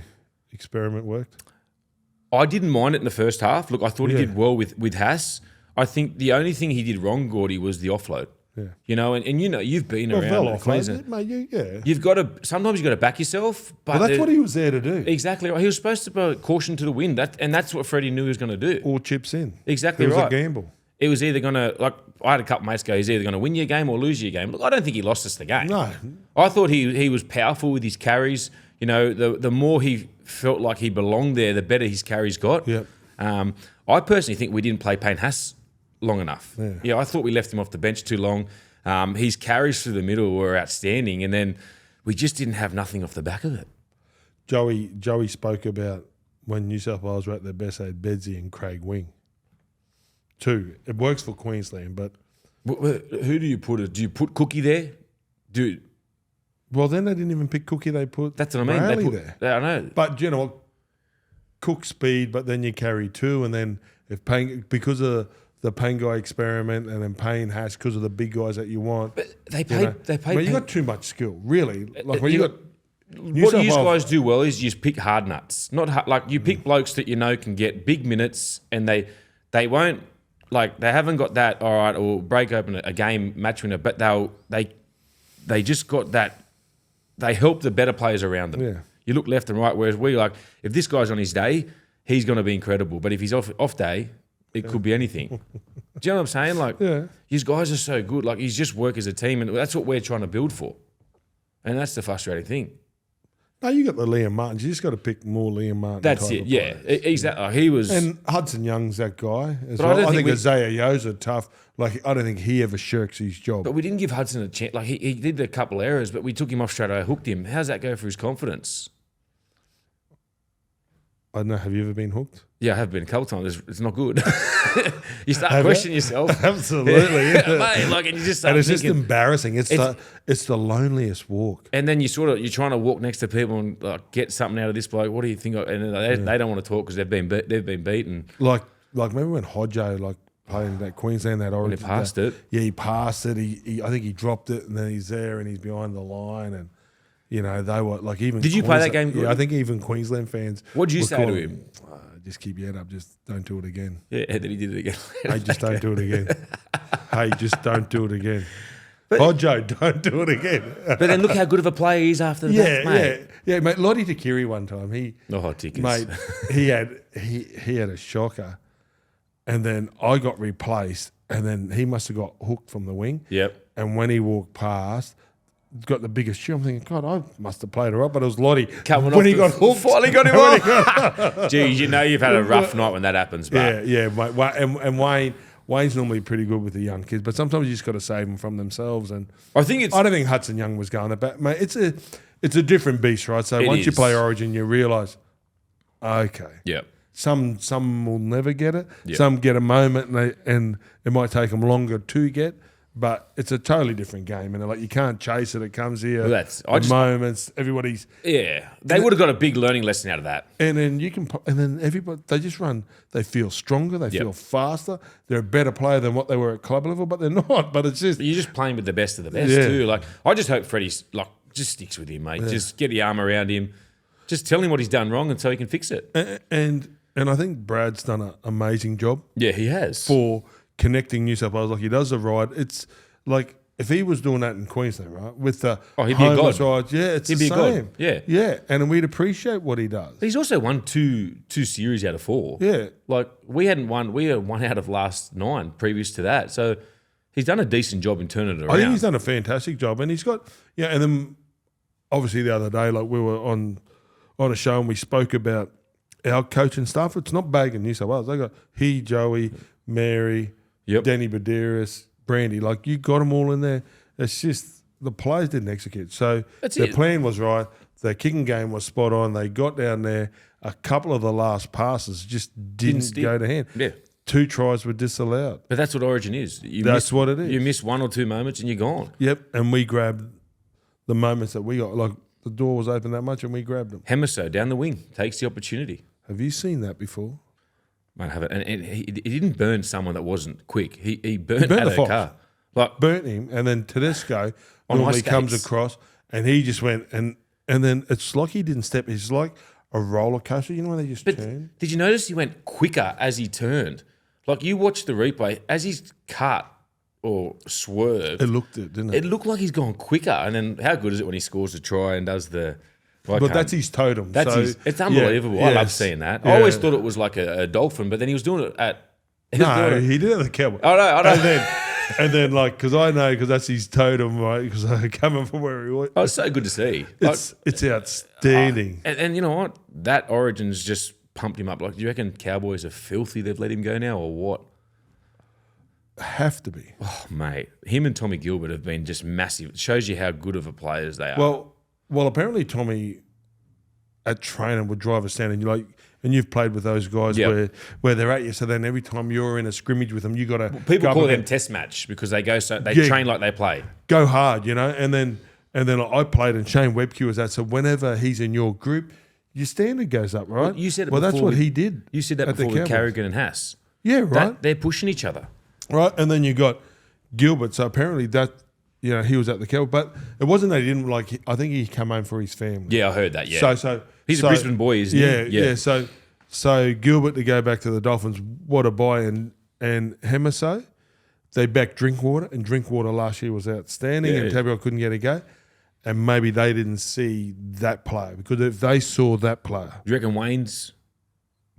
experiment worked? I didn't mind it in the first half. Look, I thought he did well with Haas. I think the only thing he did wrong, Gordy, was the offload. Yeah. You know, and you know, you've been around Queensland. Mate, You've got to, sometimes you've got to back yourself. But that's what he was there to do. Exactly right. He was supposed to put caution to the wind. That's what Freddie knew he was going to do. Or chips in. Exactly right. It was right. a gamble. It was either going to, like, I had a couple mates go, he's either going to win your game or lose your game. Look, I don't think he lost us the game. No. I thought he was powerful with his carries. You know, the more he felt like he belonged there, the better his carries got. Yep. I personally think we didn't play Payne Haas long enough. Yeah. I thought we left him off the bench too long. His carries through the middle were outstanding, and then we just didn't have nothing off the back of it. Joey spoke about when New South Wales were at their best, they had Bedsy and Craig Wing. 2. It works for Queensland, but... Who do you put? Do you put Cookie there? Well, then they didn't even pick Cookie. They put That's what I mean. Riley They put, there. I know. But, you know, Cook speed, but then you carry 2, and then if Payne, because of the Pangai experiment, and then Payne has because of the big guys that you want. But they paid. But you got too much skill, really. Like when you you got. What you guys do well is you just pick hard nuts. Not hard, like you pick blokes that you know can get big minutes, and they won't, like, they haven't got that. All right, or break open a game match winner, but they just got that. They help the better players around them. Yeah. You look left and right. Whereas we, like, if this guy's on his day, he's going to be incredible. But if he's off day, it could be anything. Do you know what I'm saying? Like, these guys are so good. Like, he's just work as a team, and that's what we're trying to build for. And that's the frustrating thing. No, you got the Liam Martins. You just got to pick more Liam Martin. That's it. Yeah, exactly. He was, and Hudson Young's that guy as But well. I think Isaiah Yo's tough. Like, I don't think he ever shirks his job. but we didn't give Hudson a chance. Like, he did a couple errors, but we took him off straight away, hooked him. How's that go for his confidence? I don't know. Have you ever been hooked? Yeah, I have been a couple times. It's not good. You start questioning yourself. Absolutely. Mate, like, and you just start And it's thinking, just embarrassing. It's the loneliest walk. and then you're trying to walk next to people and, like, get something out of this bloke. What do you think? And they don't want to talk because they've been beaten. Like remember when Hodjo, like, playing that Queensland, that Origin. He passed it. Yeah, he passed it. I think he dropped it, and then he's there and he's behind the line, and you know they were like even. Did you play that game? Yeah, I think even Queensland fans. What did you were say to calling, him? Just keep your head up. Just don't do it again. Yeah, and then he did it again. Hey, just don't do it again. Hey, just don't do it again. Hodjo, don't do it again. But then look how good of a player he is after that, mate. Yeah, mate. Lottie Takiri one time. No hot tickets, mate. he had a shocker, and then I got replaced, and then he must have got hooked from the wing. Yep. And when he walked past, got the biggest shoe. I'm thinking, God, I must have played her up, but it was Lottie. When he got hooked, finally got him off. Geez, you know you've had a rough night when that happens, but yeah, mate. And Wayne's normally pretty good with the young kids, but sometimes you just got to save them from themselves. And I don't think Hudson Young was going about, mate. It's a different beast, right? So once you play Origin, you realise, okay, yeah. Some will never get it. Yep. Some get a moment, and it might take them longer to get. But it's a totally different game, and like you can't chase it. It comes here. Well, moments. Everybody's they would have got a big learning lesson out of that. and then everybody they just run. They feel stronger. They feel faster. They're a better player than what they were at club level, but they're not. But it's just You're just playing with the best of the best too. Like, I just hope Freddie's like just sticks with him, mate. Yeah. Just get the arm around him. Just tell him what he's done wrong, and so he can fix it. And I think Brad's done an amazing job. Yeah, he has for connecting New South Wales like he does the ride. It's like if he was doing that in Queensland, right, with the he'd be a god. Rides, it's he'd the be same. A god. Yeah, and we'd appreciate what he does. He's also won two series out of 4. Yeah, like we hadn't won. We had 1 out of last 9 previous to that. So he's done a decent job in turning it around. I think he's done a fantastic job, and he's got And then obviously the other day, like we were on a show and we spoke about our coaching staff. It's not bagging New South Wales. They got Joey, Mary, Danny Badiris, Brandy. Like you got them all in there. It's just the players didn't execute. So That's their it. plan was right. Their kicking game was spot on. They got down there. A couple of the last passes just didn't stick. go to hand. Yeah. 2 tries were disallowed. But that's what Origin is. That's what it is. You miss 1 or 2 moments and you're gone. Yep, and we grabbed the moments that we got. Like the door was open that much and we grabbed them. Hemiso down the wing takes the opportunity. Have you seen that before? Might have it. And he didn't burn someone that wasn't quick. He burnt the out of Fox. car. Like, Burnt him, and then Tedesco On normally high comes skates. across, and he just went, and then it's like he didn't step. It's like a roller coaster. You know when they just turn? did you notice he went quicker as he turned? Like, you watch the replay, as he's cut or swerved, It looked it, didn't it? it looked like he's gone quicker. And then how good is it when he scores a try and does the... But that's his totem. That's so, it's unbelievable. yeah, I love yes, seeing that. yeah. I always thought it was like a dolphin, but then he was doing it at... No, he did it at the Cowboys. I know. And then, like, because that's his totem, right? Because coming from where he was. Oh, it's so good to see. It's outstanding. And you know what? That Origin's just pumped him up. Like, do you reckon Cowboys are filthy they've let him go now or what? Have to be. Oh, mate. Him and Tommy Gilbert have been just massive. It shows you how good of a players they are. Well, apparently Tommy at training would drive us down, and you've played with those guys Yep. where they're at you. So then every time you're in a scrimmage with them, you got to People call them test match because they go train like they play. go hard, you know. And then I played, and Shane Webke was that. So whenever he's in your group, your standard goes up, right? Well, you said it that's before what with- he did. You said that at the before with Cowboys. Carrigan and Haas. Yeah, right. They're pushing each other. Right, and then you got Gilbert. So apparently that, he was at the Cowboys, but it wasn't that he didn't like. I think he came home for his family. Yeah, I heard that. Yeah. So He's a Brisbane boy, isn't he? Yeah. So Gilbert to go back to the Dolphins, what a buy, and Hemiso, they backed Drinkwater, and Drinkwater last year was outstanding, and Tabio couldn't get a go, and maybe they didn't see that player, because if they saw that player, Do you reckon Wayne's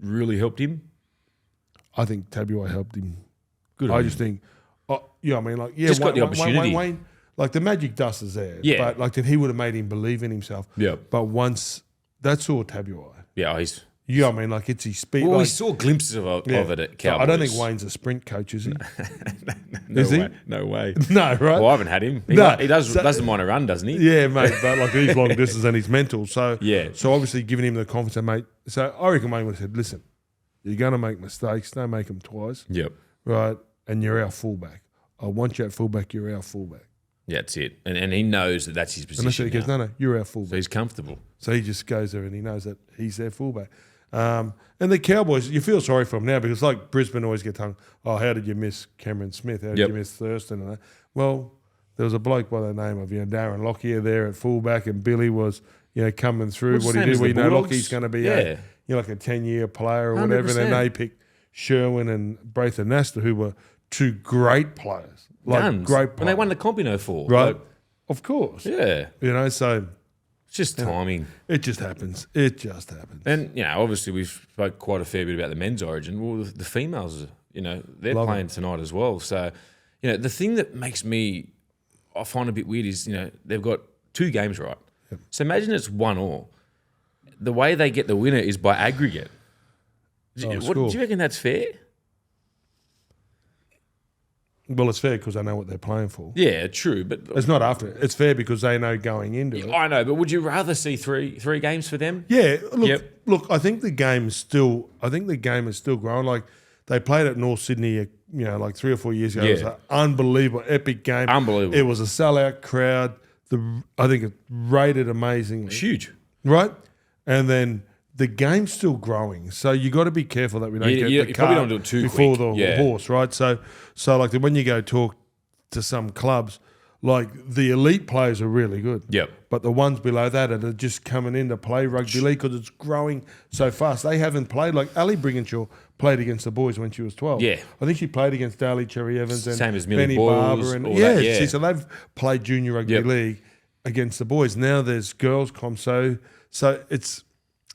really helped him? I think Tabio helped him. Good. I just think, like, Just got the opportunity. Wayne, like the magic dust is there, Yeah. but like then he would have made him believe in himself. Yeah. But once that's all Tabio. Yeah, he's. You know what I mean? Like it's his speed. Well, like, we saw glimpses of it at Cowboys. So I don't think Wayne's a sprint coach, is he? No is he? way. No way. No, right? Well, I haven't had him. He doesn't mind a run, doesn't he? Yeah, mate. But like he's long distance and he's mental. So Yeah. So obviously giving him the confidence, and mate. So I reckon Wayne would have said, "Listen, you're going to make mistakes. Don't make them twice, Yep. right? And you're our fullback. I want you at fullback. You're our fullback." Yeah, that's it. And he knows that that's his And I said, position. he goes, now. "No, you're our So fullback." he's comfortable. So he just goes there and he knows that he's their fullback. And the Cowboys, you feel sorry for them now because like Brisbane always get tongue, oh, how did you miss Cameron Smith? How did you miss Thurston? And that? Well, there was a bloke by the name of Darren Lockyer there at fullback, and Billy was coming through. Well, What he same did, as we the know Bulldogs. Lockie's going to be Yeah. like a 10-year player or whatever. And then 100%. they picked Sherwin and Braithen Nasta, who were two great players, like Guns. great players. When they won the comp in 04. right? Like, Of course, yeah. So It's just timing. it just happens. It just happens. And, obviously we've spoke quite a fair bit about the men's Origin. Well, the females, they're Love playing tonight as well. So, the thing that makes I find a bit weird is, they've got 2 games, right? Yep. So imagine it's 1-1. The way they get the winner is by aggregate. Do you reckon that's fair? Well, it's fair because I know what they're playing for. Yeah, true. But It's not after. It's fair because they know going into it. I know, but would you rather see three games for them? Yeah, look, Yep. look. I think the game is still growing. Like they played at North Sydney, like 3 or 4 years ago. It was Yeah. an unbelievable, epic game. Unbelievable. It was a sellout crowd. I think it rated amazingly. It's huge. Right? And then the game's still growing, so you got to be careful that we don't get you the probably cart don't do it too before quick. the Yeah. horse, right? So like when you go talk to some clubs, like the elite players are really good. Yep. But the ones below that are just coming in to play rugby league because it's growing so fast. They haven't played like Ali Brigginshaw played against the boys when she was 12. Yeah. I think she played against Daly Cherry Evans and Same as Millie Benny Boyles, Barber and all that, yeah. see, so they've played junior rugby Yep. league against the boys. Now there's girls comp, so it's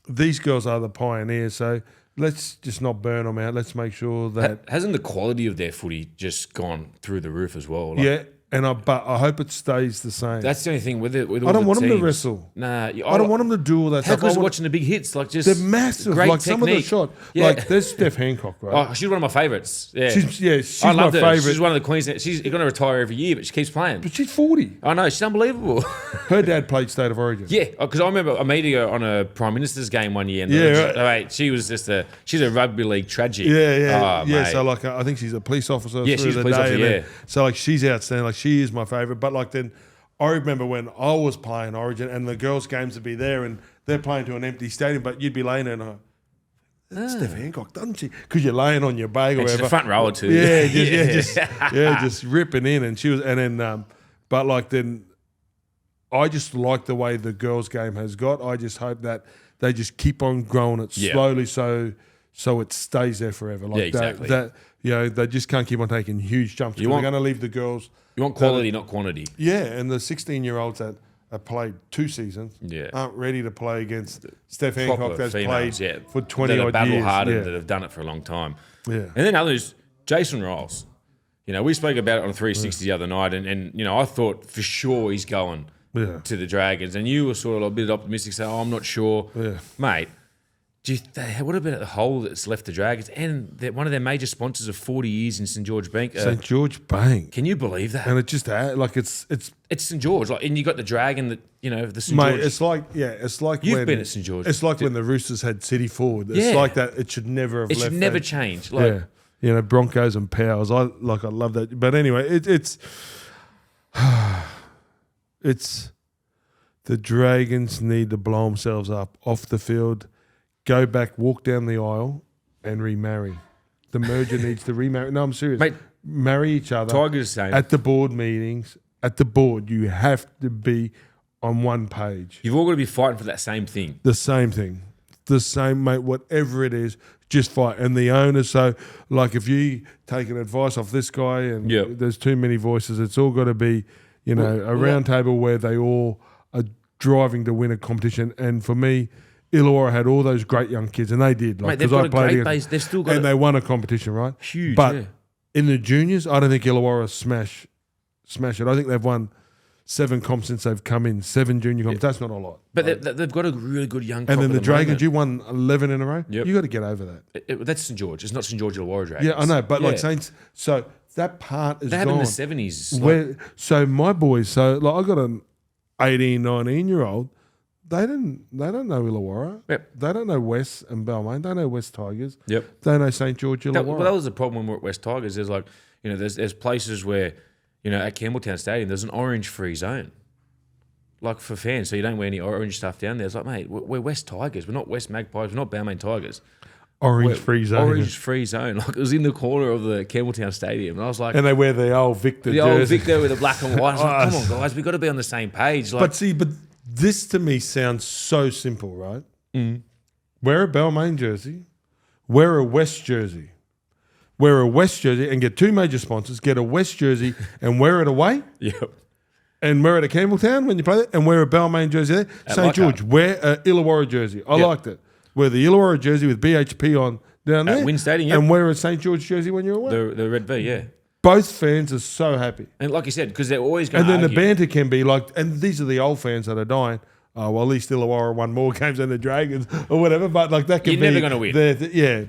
these girls are the pioneers. So let's just not burn them out. Let's make sure that Hasn't the quality of their footy just gone through the roof as well? Like, yeah. but I hope it stays the same. That's the only thing with it. With all I don't want teams. them to wrestle. Nah, I don't want them to do all that how stuff. good's watching the big hits? Like just they're massive. great Like some of the technique. shot. Yeah. Like there's Steph Hancock, right? Oh, she's one of my favourites. Yeah, she's I my love her. favourite. She's one of the Queensland. She's going to retire every year, but she keeps playing. But she's 40. I know, she's unbelievable. Her dad played State of Origin. Yeah, because I remember I met her on a Prime Minister's game one year. And Right. she was just she's a rugby league tragic. Yeah. Oh, mate. So like, I think she's a police officer. Yeah, through she's a the police day, officer, and then- yeah. So like, she's outstanding. Like, she is my favourite. But like, then I remember when I was playing Origin and the girls' games would be there and they're playing to an empty stadium, but you'd be laying there and that's Steph Hancock, doesn't she? Because you're laying on your bag or And she's whatever. a front rower too. Just ripping in. And she was, and then, but like then, I just like the way the girls' game has got. I just hope that they just keep on growing it slowly, so it stays there forever. Like exactly. that they just can't keep on taking huge jumps. They're going to leave the girls. You want quality, not quantity. Yeah, and the 16-year-olds that have played 2 seasons aren't ready to play against Steph Hancock that's females, played for 20 that odd have battled years. hard and that have done it for a long time. Yeah. And then others, Jason Riles. We spoke about it on 360 the other night, and I thought for sure he's going to the Dragons, and you were sort of a bit optimistic, saying, "Oh, I'm not sure, mate." What about the hole that's left the Dragons, and one of their major sponsors of 40 years in St George Bank? St George Bank. Can you believe that? And it just like it's St George, and you got the Dragon that the St mate. George. It's like You've been at St George. It's like when the Roosters had City Forward. It's like that. It should never have. It left should never that. change. Broncos and Powers. I love that. But anyway, it's the Dragons need to blow themselves up off the field, go back, walk down the aisle, and remarry. The merger needs to remarry. No, I'm serious. Mate, marry each other. Tigers same. At the board meetings. At the board, you have to be on one page. You've all got to be fighting for that same thing. The same thing. The same, mate, whatever it is, just fight. And the owners, so like if you take an advice off this guy and there's too many voices, it's all got to be, a round table where they all are driving to win a competition. And for me, Illawarra had all those great young kids, and they did. Mate, they've got a great base. They've still got and they won a competition, right? Huge, But in the juniors, I don't think Illawarra smash it. I think they've won 7 comps since they've come in, 7 junior comps. That's not a lot. But they've got a really good young crop. And then the Dragons, moment. you won 11 in a row. Yep. You got to get over that. That's St George. It's not St George Illawarra Dragons. Yeah, I know, but like Saints, so that part is they had gone. in the 70s. So my boys, I got an 18, 19-year-old. They don't know Illawarra. Yep. They don't know West and Balmain. They know West Tigers. Yep. They know St George Illawarra. That was the problem when we were at West Tigers. There's there's places where, at Campbelltown Stadium, there's an orange-free zone. Like for fans, so you don't wear any orange stuff down there. It's like, mate, we're West Tigers. We're not West Magpies. We're not Balmain Tigers. Orange-free zone. Orange-free zone. Like it was in the corner of the Campbelltown Stadium. And I was like... And they wear the old Victor jersey. The old Victor with the black and white. I was like, come on, guys. We've got to be on the same page. Like, But this to me sounds so simple, right? Mm. Wear a Balmain jersey. Wear a West jersey. Wear a West jersey and get 2 major sponsors. Get a West jersey and wear it away. Yep. And wear it at Campbelltown when you play there, and wear a Balmain jersey there. St George, wear a Illawarra jersey. I liked it. Wear the Illawarra jersey with BHP on down there. At Wynn Stadium, and wear a St George jersey when you're away. The red V, yeah. Both fans are so happy. And like you said, because they're always going and to then argue. the banter can be like, and these are the old fans that are dying. Oh, well, at least Illawarra won more games than the Dragons or whatever. But like that can You're be. never going to win. Yeah,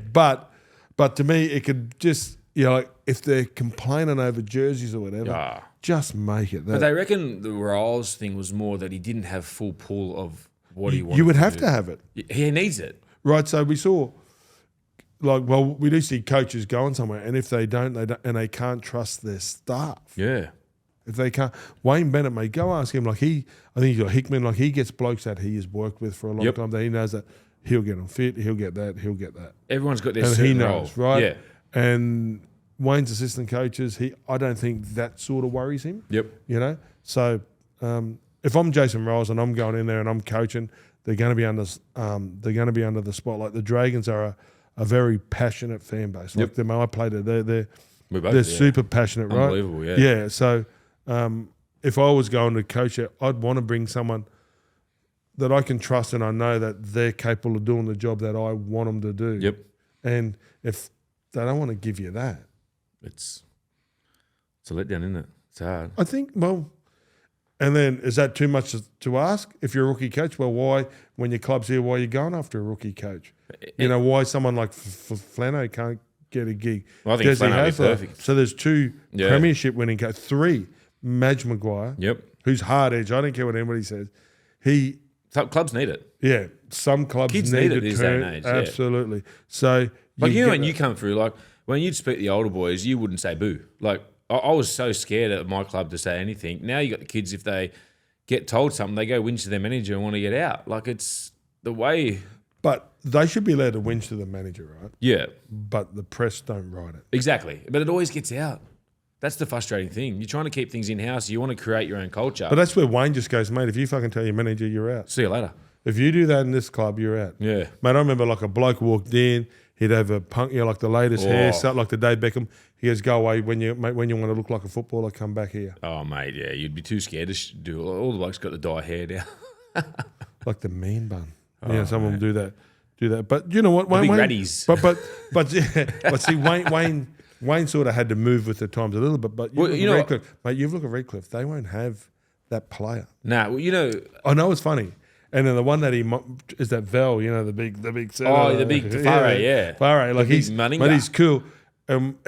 but to me, it could just, like if they're complaining over jerseys or whatever, just make it. But they reckon the Riles thing was more that he didn't have full pull of what he wanted. You would have to have it. He needs it. Right, so we saw, we do see coaches going somewhere, and if they don't, and they can't trust their staff. Yeah. If they can't, Wayne Bennett, mate, go ask him. I think he's got Hickman. He gets blokes that he has worked with for a long time. That he knows that he'll get them fit. He'll get that. He'll get that. Everyone's got their and certain he knows, role. right? Yeah. And Wayne's assistant coaches, I don't think that sort of worries him. Yep. So if I'm Jason Riles and I'm going in there and I'm coaching, they're going to be under the spotlight. The Dragons are a very passionate fan base. Like the I played it, they're super passionate, right? Unbelievable, yeah. Yeah. So if I was going to coach it, I'd want to bring someone that I can trust and I know that they're capable of doing the job that I want them to do. Yep. And if they don't want to give you that, it's a letdown, isn't it? It's hard. I think, well, and then is that too much to ask? If you're a rookie coach, well, why, when your club's here, why are you going after a rookie coach? You know, why someone like Flano can't get a gig? Well, I think Flano would be perfect. So there's 2 premiership winning coaches, 3, Madge Maguire, who's hard edge. I don't care what anybody says. Some clubs need it. Yeah, some clubs Kids need it to these turn. day and age, absolutely. So, like when you come through, like when you'd speak to the older boys, you wouldn't say boo. Like I was so scared at my club to say anything. Now you got the kids, if they get told something, they go whinge to their manager and want to get out. Like it's the way. But they should be allowed to whinge to the manager, right? Yeah. But the press don't write it. Exactly. But it always gets out. That's the frustrating thing. You're trying to keep things in-house. You want to create your own culture. But that's where Wayne just goes, mate, if you fucking tell your manager, you're out. See you later. If you do that in this club, you're out. Yeah. Mate, I remember like a bloke walked in, he'd have a punk, like the latest hair, something like the Dave Beckham. He goes, go away. When you want to look like a footballer, come back here. Oh, mate, yeah. You'd be too scared to do it. All the blokes got to dye hair now. Like the mean bun. Some of them do that. But you know what? Wayne, big ratties. But see, Wayne sort of had to move with the times a little bit. But Redcliffe, mate, you've looked at Redcliffe. They won't have that player. Nah, well, I know it's funny. And then the one that is that Vel, the big center. Oh, the big Tafare, yeah. Tafare, like he's money, but he's cool.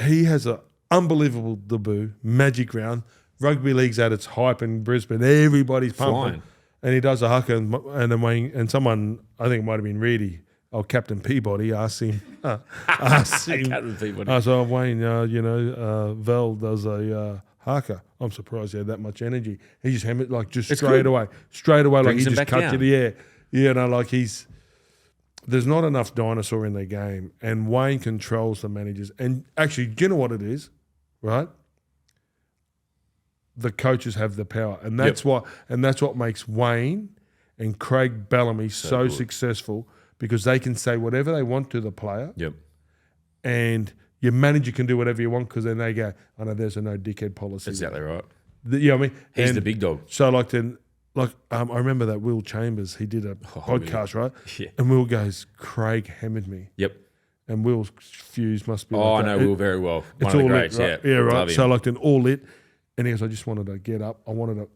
He has an unbelievable debut, magic round. Rugby league's at its hype in Brisbane. Everybody's pumping. And he does a haka, and then Wayne, and someone, I think it might have been Reedy, Captain Peabody, asked him. Captain Peabody. I said, Wayne, Vel does a haka. I'm surprised he had that much energy. He just hammered straight away, like he just cut to the air. There's not enough dinosaur in their game, and Wayne controls the managers. And actually, do you know what it is, right? The coaches have the power, and that's what makes Wayne and Craig Bellamy so successful, because they can say whatever they want to the player. Yep. And your manager can do whatever you want, because then they go, I know there's a no dickhead policy. Exactly right. You know what I mean? He's the big dog. So I remember that Will Chambers, he did a podcast, right? Yeah. And Will goes, Craig hammered me. Yep. And Will's fuse must be I know Will very well. It's One of all the greats, lit, right? yeah. Yeah, right. So an all lit. And he goes, I just wanted to get up. And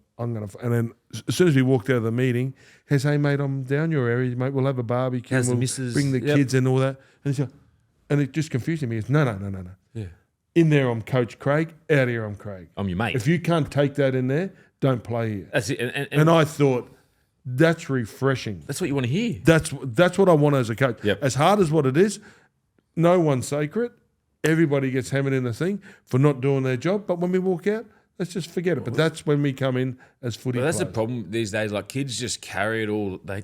then as soon as we walked out of the meeting, he says, hey, mate, I'm down your area, mate. We'll have a barbecue. How's we'll the missus? bring the kids and all that. And it just confused him. He goes, no. Yeah. In there, I'm Coach Craig. Out of here, I'm Craig. I'm your mate. If you can't take that in there, don't play here. That's it. And I thought, that's refreshing. That's what you want to hear. That's what I want as a coach. Yep. As hard as what it is, no one's sacred. Everybody gets hammered in the thing for not doing their job. But when we walk out, let's just forget it. But that's when we come in as footy players. That's the problem these days. Like kids just carry it all. They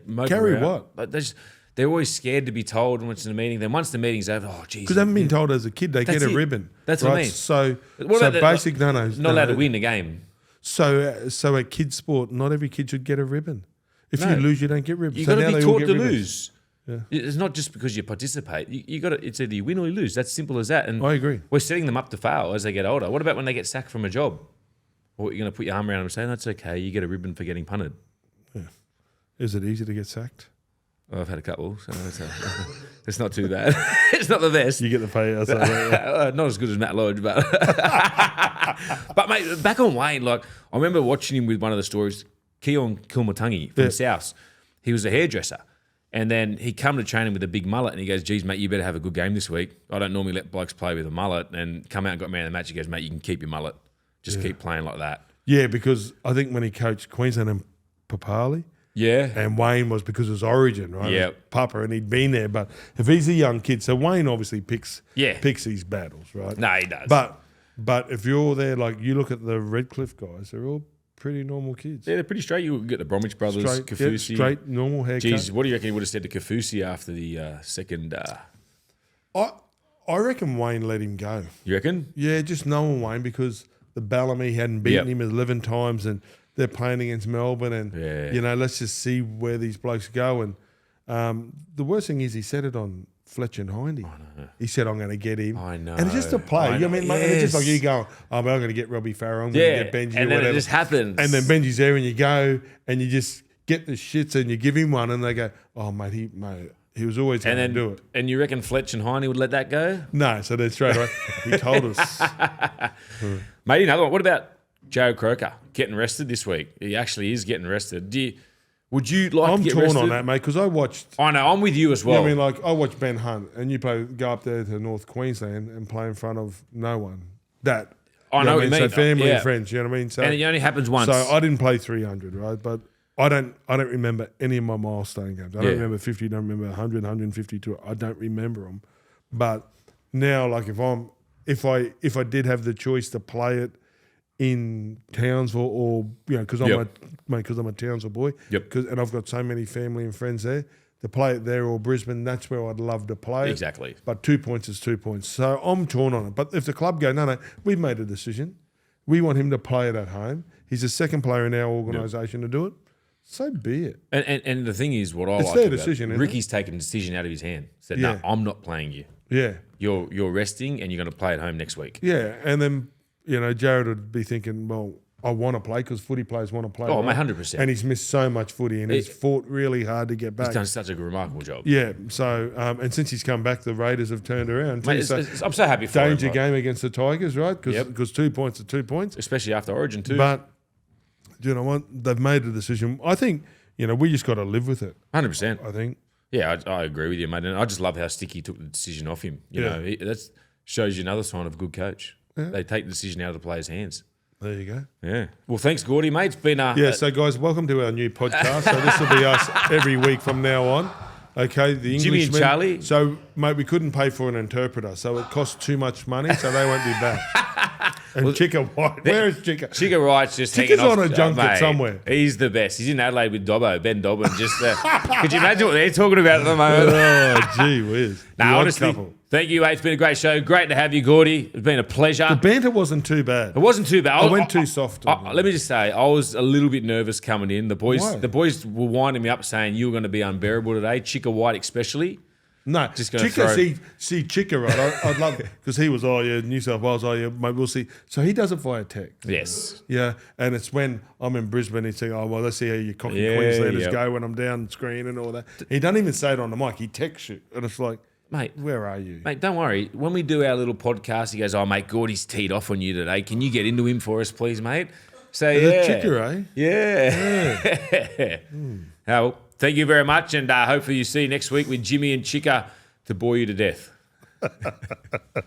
mope carry around. what? But they're always scared to be told when it's in a meeting. Then once the meeting's over, oh geez. Because they haven't been told as a kid, they get a ribbon. That's what I mean. So basic, not allowed to win a game. So at kids' sport, not every kid should get a ribbon. If you lose, you don't get ribbons. You've got to be taught to lose. Yeah. It's not just because you participate. You got to. It's either you win or you lose. That's simple as that. And I agree. We're setting them up to fail as they get older. What about when they get sacked from a job? Or you're going to put your arm around them and say, that's okay. You get a ribbon for getting punted. Yeah. Is it easy to get sacked? Oh, I've had a couple, so it's not too bad. It's not the best. You get the pay. Not as good as Matt Lodge, but but mate, back on Wayne, like I remember watching him with one of the stories, Keon Kilmatungi from South. He was a hairdresser, and then he come to training with a big mullet, and he goes, "Geez, mate, you better have a good game this week. I don't normally let blokes play with a mullet." And come out and got man of the match. He goes, "Mate, you can keep your mullet. Just keep playing like that." Yeah, because I think when he coached Queensland and Papali. Yeah. And Wayne was because of his origin, right? Yeah. Papa, and he'd been there. But if he's a young kid, so Wayne obviously picks these battles, right? No, he does. But if you're there, like you look at the Redcliffe guys, they're all pretty normal kids. Yeah, they're pretty straight. You get the Bromwich brothers, Kafusi. Straight, normal haircut. Geez, what do you reckon he would have said to Kafusi after the second? I reckon Wayne let him go. You reckon? Yeah, just knowing Wayne, because the Bellamy hadn't beaten him 11 times, and they're playing against Melbourne, and let's just see where these blokes go. And the worst thing is he said it on Fletcher and Hindy. He said, I'm going to get him. I know. And it's just a play. You know what I mean? Mate, it's just like you going, I'm going to get Robbie Farrell. I'm going to get Benji and or then whatever. it just happens. And then Benji's there and you go and you just get the shits and you give him one and they go, oh, mate, he was always going to do it. And you reckon Fletch and Heine would let that go? No, so then straight away, he told us. Mate, another one. What about Joe Croker getting rested this week? He actually is getting rested. Would you like to get rested? I'm torn on that, mate, because I watched... I know, I'm with you as well. You know, I mean, like, I watched Ben Hunt, and you go up there to North Queensland and play in front of no one. I know what you mean. So family and friends, you know what I mean? So, and it only happens once. So I didn't play 300, right? But I don't remember any of my milestone games. I don't remember 50, don't remember 100, 152. I don't remember them. But now, like, if I did have the choice to play it in Townsville or you know, because I'm a Townsville boy, and I've got so many family and friends there, to play it there or Brisbane, that's where I'd love to play it. Exactly. But 2 points is 2 points. So I'm torn on it. But if the club go, no, we've made a decision. We want him to play it at home. He's the second player in our organisation to do it. So be it. And the thing is, what I like their about decision, isn't Ricky's taken a decision out of his hand. Said, no, I'm not playing you. Yeah. You're resting and you're going to play at home next week. Yeah, and then, you know, Jared would be thinking, well, I want to play because footy players want to play. Oh, mate, 100%. And he's missed so much footy and he's fought really hard to get back. He's done such a remarkable job. Yeah, so, and since he's come back, the Raiders have turned around. Mate, I'm so happy for him. Danger game against the Tigers, right? Because 2 points are 2 points. Especially after Origin too. But, you know what? They've made a decision. I think, you know, we just got to live with it. 100%. I think. Yeah, I agree with you, mate. And I just love how Sticky took the decision off him. You know, that shows you another sign of a good coach. Yeah. They take the decision out of the players' hands. There you go. Yeah. Well, thanks, Gordy, mate. It's been so guys, welcome to our new podcast. So this will be us every week from now on. Okay, the Englishmen. Jimmy and Charlie. So, mate, we couldn't pay for an interpreter, so it cost too much money, so they won't be back. And Chicka White. Where is Chicka? Chicka White's just hanging off. Chicka's on a junket somewhere. He's the best. He's in Adelaide with Ben Dobbin. Just could you imagine what they're talking about at the moment? Oh, gee whiz. No, honestly, thank you, mate. It's been a great show. Great to have you, Gordy. It's been a pleasure. The banter wasn't too bad. It wasn't too bad. I went too soft. Let me just say, I was a little bit nervous coming in. The boys were winding me up saying you were going to be unbearable today, Chicka White especially. No, Chicka, see Chicka, right? I'd love it because he was, New South Wales, mate, we'll see. So he does it via text. Yes. Yeah, and it's when I'm in Brisbane, he's saying, let's see how you cocky Queenslanders go when I'm down screen and all that. He doesn't even say it on the mic. He texts you, and it's like, mate, where are you? Mate, don't worry. When we do our little podcast, he goes, mate, Gordy's teed off on you today. Can you get into him for us, please, mate? So, Chicka, eh? Yeah. Well, thank you very much, and hopefully you see you next week with Jimmy and Chicka to bore you to death.